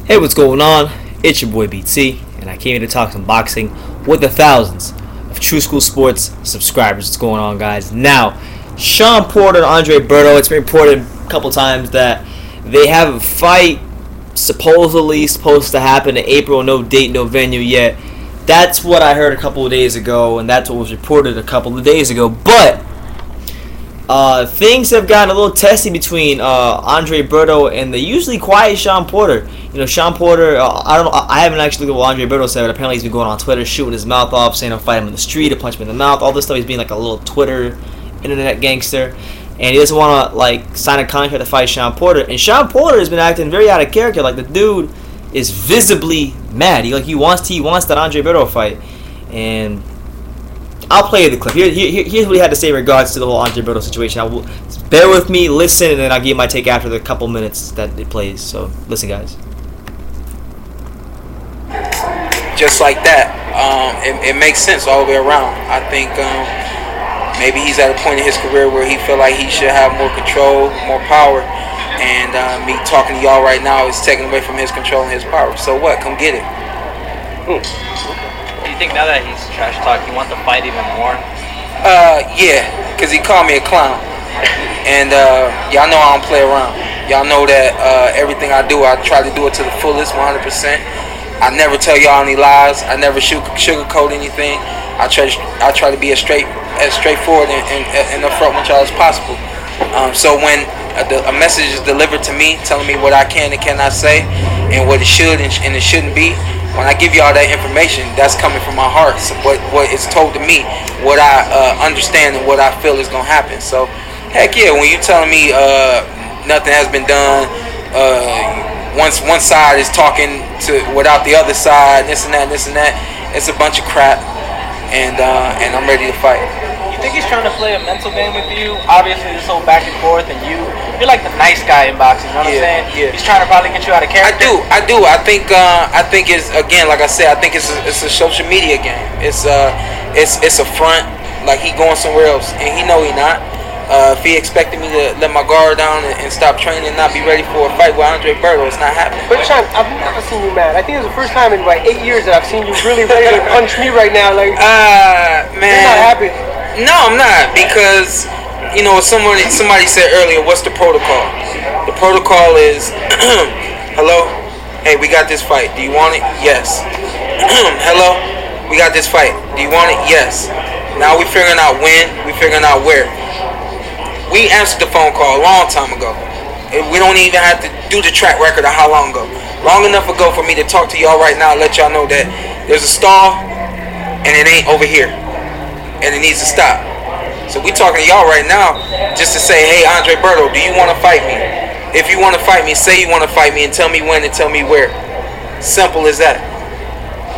Hey, what's going on? It's your boy BT, and I came here to talk some boxing with the thousands of True School Sports subscribers. What's going on, guys? Now, Shawn Porter and Andre Berto, it's been reported a couple times that they have a fight supposedly supposed to happen in April. No date, no venue yet. That's what I heard a couple of days ago, and that's what was reported a couple of days ago. But things have gotten a little testy between Andre Berto and the usually quiet Shawn Porter. You know, Shawn Porter, I haven't actually looked at what Andre Berto said, but apparently he's been going on Twitter, shooting his mouth off, saying I'll fight him in the street, I'll punch him in the mouth, all this stuff. He's being like a little Twitter internet gangster, and he doesn't want to sign a contract to fight Shawn Porter. And Shawn Porter has been acting very out of character. Like, the dude is visibly mad. He wants that Andre Berto fight, and I'll play the clip. Here's what he had to say in regards to the whole Andre Berto situation. Bear with me, listen, and then I'll give my take after the couple minutes that it plays. So, listen, guys. Just like that, it makes sense all the way around. I think maybe he's at a point in his career where he feel like he should have more control, more power, and me talking to y'all right now is taking away from his control and his power. So what? Come get it. Do you think now that he's trash talk, you want to fight even more? Yeah, because he called me a clown. And y'all know I don't play around. Y'all know that everything I do, I try to do it to the fullest, 100%. I never tell y'all any lies. I never sugarcoat anything. I try to be as straightforward and upfront with y'all as possible. So when a message is delivered to me, telling me what I can and cannot say, and what it should and it shouldn't be, when I give y'all that information, that's coming from my heart. So what is told to me, what I understand and what I feel is gonna happen. So heck yeah, when you telling me nothing has been done, once one side is talking without the other side, this and that, it's a bunch of crap, and I'm ready to fight. You think he's trying to play a mental game with you? Obviously, this whole back and forth, and you're like the nice guy in boxing. You know what I'm saying? Yeah. He's trying to probably get you out of character. I do. I think it's, again, like I said, I think it's a social media game. It's a front. Like, he going somewhere else, and he know he not. If he expected me to let my guard down and stop training and not be ready for a fight with Andre Berto, it's not happening. But Shawn, I've never seen you mad. I think it's the first time in like 8 years that I've seen you really ready to punch me right now. Like, man, you're not happy. No, I'm not, because somebody said earlier, what's the protocol? The protocol is, hello, hey, we got this fight. Do you want it? Yes. Hello, we got this fight. Do you want it? Yes. Now we figuring out when. We figuring out where. We answered the phone call a long time ago. We don't even have to do the track record of how long ago. Long enough ago for me to talk to y'all right now and let y'all know that there's a stall and it ain't over here. And it needs to stop. So we talking to y'all right now just to say, hey, Andre Berto, do you want to fight me? If you want to fight me, say you want to fight me and tell me when and tell me where. Simple as that.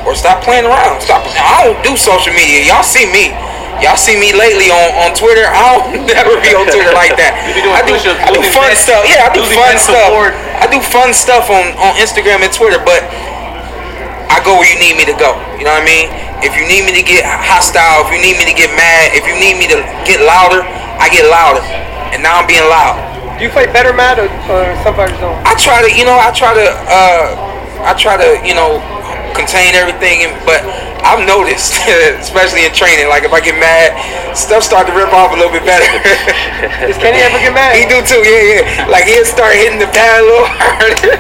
Or stop playing around. I don't do social media. Y'all see me. Y'all see me lately on Twitter. I don't never be on Twitter like that. I do fun stuff. Yeah, I do fun stuff. I do fun stuff on Instagram and Twitter, but I go where you need me to go. You know what I mean? If you need me to get hostile, if you need me to get mad, if you need me to get louder, I get louder. And now I'm being loud. Do you fight better mad or some fighters don't? I try to contain everything, but I've noticed, especially in training, like if I get mad, stuff start to rip off a little bit better. Does Kenny ever get mad? He do too, yeah. Like he'll start hitting the pad a little harder.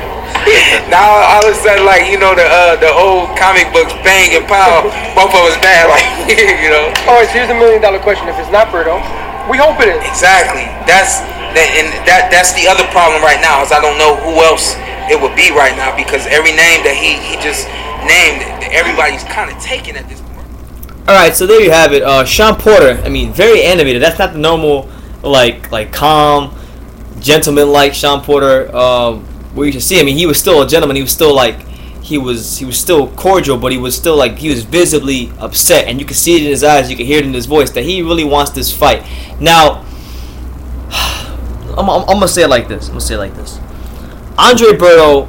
Now all of a sudden, like, the old comic books, Bang and Pow, both of us bad, like, All right, so here's $1 million question. If it's not Berto, we hope it is. Exactly. That's the other problem right now, is I don't know who else it would be right now, because every name that he just named, everybody's kind of taking at this point. Alright, so there you have it. Shawn Porter, very animated. That's not the normal, like calm, gentleman-like Shawn Porter where you should see. He was still a gentleman. He was still he was still cordial, but he was still he was visibly upset, and you could see it in his eyes, you could hear it in his voice that he really wants this fight. Now, I'm gonna say it like this. Andre Berto,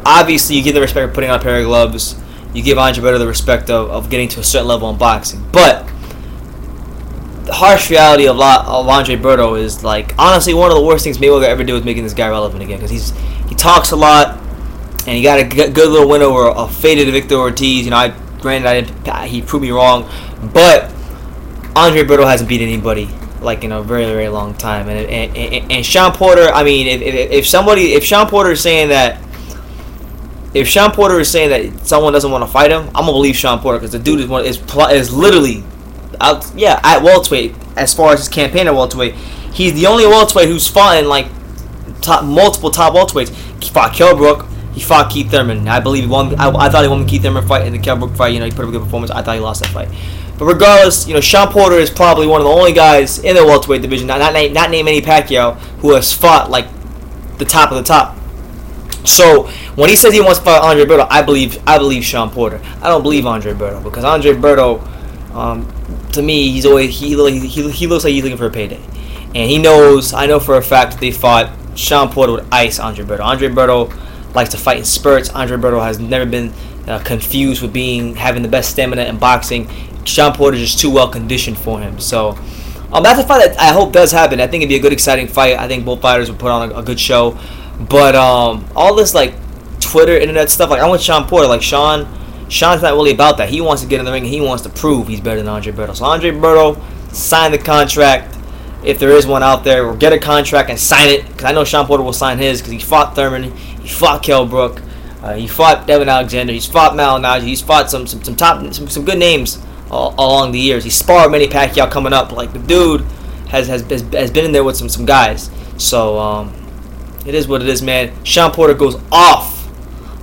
obviously, you give the respect of putting on a pair of gloves. You give Andre Berto the respect of getting to a certain level in boxing. But the harsh reality of Andre Berto is, honestly, one of the worst things Mayweather ever did was making this guy relevant again. Because he talks a lot. and he got a good little win over a faded Victor Ortiz. You know, he proved me wrong, but Andre Berto hasn't beat anybody like in a very, very long time. And Shawn Porter, I mean, if Shawn Porter is saying that someone doesn't want to fight him, I'm gonna believe Shawn Porter, because the dude is literally out, at welterweight. As far as his campaign at welterweight, he's the only welterweight who's fought in like multiple top welterweights. He fought Kell Brook. He fought Keith Thurman. I believe he won. I thought he won the Keith Thurman fight. In the Kell Brook fight, you know, he put up a good performance. I thought he lost that fight. But regardless, you know, Shawn Porter is probably one of the only guys in the welterweight division, not name Manny Pacquiao, who has fought like the top of the top. So when he says he wants to fight Andre Berto, I believe Shawn Porter. I don't believe Andre Berto, because Andre Berto, to me, he looks like he's looking for a payday, and he knows. I know for a fact that they fought. Shawn Porter would ice Andre Berto. Andre Berto likes to fight in spurts. Andre Berto has never been confused with having the best stamina in boxing. Shawn Porter is just too well conditioned for him. So that's a fight that I hope does happen. I think it'd be a good, exciting fight. I think both fighters would put on a good show. But all this like Twitter, internet stuff, like I want Shawn Porter. Like Shawn's not really about that. He wants to get in the ring and he wants to prove he's better than Andre Berto. So Andre Berto, sign the contract. If there is one out there, or get a contract and sign it, because I know Shawn Porter will sign his, because he fought Thurman, he fought Kell Brook, he fought Devin Alexander, he's fought Malignaggi, he's fought some good names along the years. He sparred Manny Pacquiao coming up. Like, the dude has been in there with some guys. So it is what it is, man. Shawn Porter goes off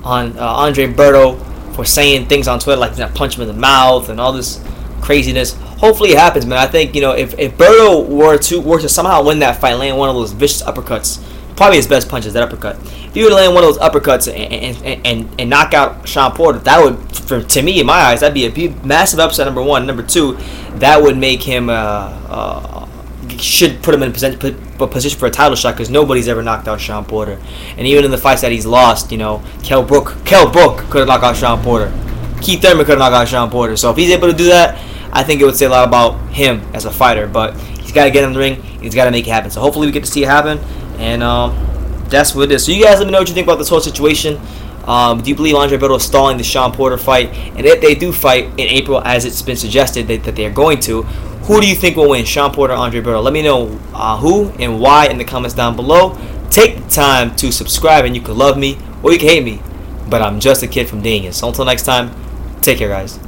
on Andre Berto for saying things on Twitter like he's gonna punch him in the mouth and all this craziness. Hopefully it happens, man. I think, you know, if Berto were to somehow win that fight, land one of those vicious uppercuts, probably his best punch is that uppercut. If he were to land one of those uppercuts and knock out Shawn Porter, that would, to me, in my eyes, that'd be a massive upset. Number one. Number two, that would make him should put him in a position for a title shot, because nobody's ever knocked out Shawn Porter. And even in the fights that he's lost, you know, Kell Brook could have knocked out Shawn Porter. Keith Thurman could have knocked out Shawn Porter. So if he's able to do that, I think it would say a lot about him as a fighter. But he's got to get in the ring. He's got to make it happen. So hopefully we get to see it happen. And that's what it is. So you guys let me know what you think about this whole situation. Do you believe Andre Berto is stalling the Shawn Porter fight? And if they do fight in April, as it's been suggested that they are going to, who do you think will win, Shawn Porter or Andre Berto? Let me know who and why in the comments down below. Take the time to subscribe, and you can love me or you can hate me. But I'm just a kid from Daniel. So until next time, take care, guys.